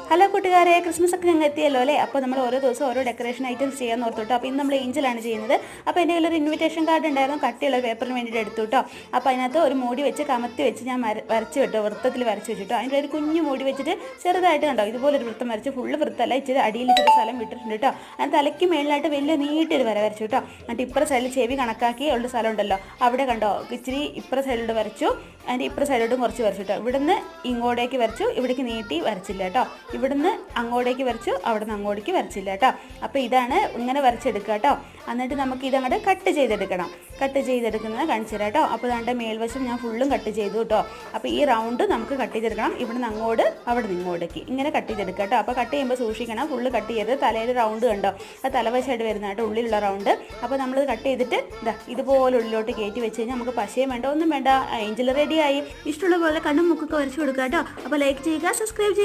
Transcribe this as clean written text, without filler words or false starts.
Hello കൂട്ടുകാരെ, Christmas ഒക്കെ ഞങ്ങൾ എത്തിയല്ലോ അല്ലേ. അപ്പോൾ നമ്മൾ ഓരോ ദിവസം ഓരോ ഡെക്കറേഷൻ ഐറ്റംസ് ചെയ്യാൻ ഓർത്തുട്ടോ. അപ്പോൾ ഇന്ന് നമ്മൾ ഏഞ്ചലാണ് ചെയ്യുന്നത്. അപ്പോൾ എൻ്റെ കയ്യിൽ ഒരു ഇൻവിറ്റേഷൻ കാർഡ് ഉണ്ടായിരുന്നു, കട്ടിയുള്ള പേപ്പറിന് വേണ്ടിയിട്ട് എടുത്തു കേട്ടോ. അപ്പോൾ അതിനകത്ത് ഒരു മൂടി വെച്ച് കമത്തി വെച്ച് ഞാൻ വരച്ച് വിട്ടോ, വൃത്തത്തിൽ വരച്ച് വെച്ചിട്ടോ. അതിൻ്റെ ഒരു കുഞ്ഞു മൂടി വെച്ചിട്ട് ചെറുതായിട്ട് കണ്ടോ ഇതുപോലെ ഒരു വൃത്തം വരച്ച്, ഫുള്ള് വൃത്തമല്ല, ഇച്ചിരി അടിയിൽ ഇച്ചിരി സ്ഥലം വിട്ടിട്ടുണ്ട് കേട്ടോ. അതിന് തലയ്ക്ക് മേളിലായിട്ട് വലിയ നീട്ടൊരു വര വരച്ചു കേട്ടോ. എന്നിട്ട് ഇപ്പുറ സൈഡിൽ ചെവി കണക്കാക്കി ഉള്ള സ്ഥലം ഉണ്ടല്ലോ, അവിടെ കണ്ടോ ഇച്ചിരി ഇപ്പുറ സൈഡിലോട്ട് വരച്ചു, അതിൻ്റെ ഇപ്പുറ സൈഡിലോട്ടും കുറച്ച് വരച്ചു കേട്ടോ. ഇവിടുന്ന് ഇങ്ങോട്ടേക്ക് വരച്ചു, ഇവിടേക്ക് നീട്ടി വരച്ചില്ല കേട്ടോ. ഇവിടുന്ന് അങ്ങോട്ടേക്ക് വരച്ചു, അവിടെ നിന്ന് അങ്ങോട്ടേക്ക് വരച്ചില്ല കേട്ടോ. അപ്പോൾ ഇതാണ് ഇങ്ങനെ വരച്ചെടുക്കുക കേട്ടോ. എന്നിട്ട് നമുക്ക് ഇതങ്ങോട്ട് കട്ട് ചെയ്തെടുക്കണം. കട്ട് ചെയ്തെടുക്കുന്നത് കാണിച്ചു തരാം കേട്ടോ. അപ്പോൾ ഇതാണ്ട് മേൽവശം ഞാൻ ഫുള്ളും കട്ട് ചെയ്തു കേട്ടോ. അപ്പോൾ ഈ റൗണ്ട് നമുക്ക് കട്ട് ചെയ്തെടുക്കണം. ഇവിടെ നിന്ന് അങ്ങോട്ട്, അവിടെ നിന്ന് ഇങ്ങോട്ടേക്ക് ഇങ്ങനെ കട്ട് ചെയ്തെടുക്കുക കേട്ടോ. അപ്പോൾ കട്ട് ചെയ്യുമ്പോൾ സൂക്ഷിക്കണം, ഫുള്ള് കട്ട് ചെയ്ത് തലയിൽ റൗണ്ട് കണ്ടോ, അത് തലവശമായിട്ട് വരുന്ന കേട്ടോ, ഉള്ളിലുള്ള റൗണ്ട്. അപ്പോൾ നമ്മൾ കട്ട് ചെയ്തിട്ട് ഇതുപോലെ ഉള്ളിലോട്ട് കയറ്റി വെച്ച് കഴിഞ്ഞാൽ നമുക്ക് പശയും വേണ്ട, ഒന്നും വേണ്ട, ഏഞ്ചൽ റെഡിയായി. ഇഷ്ടമുള്ള പോലെ കണ്ണും മുക്കൊക്കെ വരച്ച് കൊടുക്കുക കേട്ടോ. അപ്പോൾ ലൈക്ക് ചെയ്യുക, സബ്സ്ക്രൈബ് ചെയ്യുക.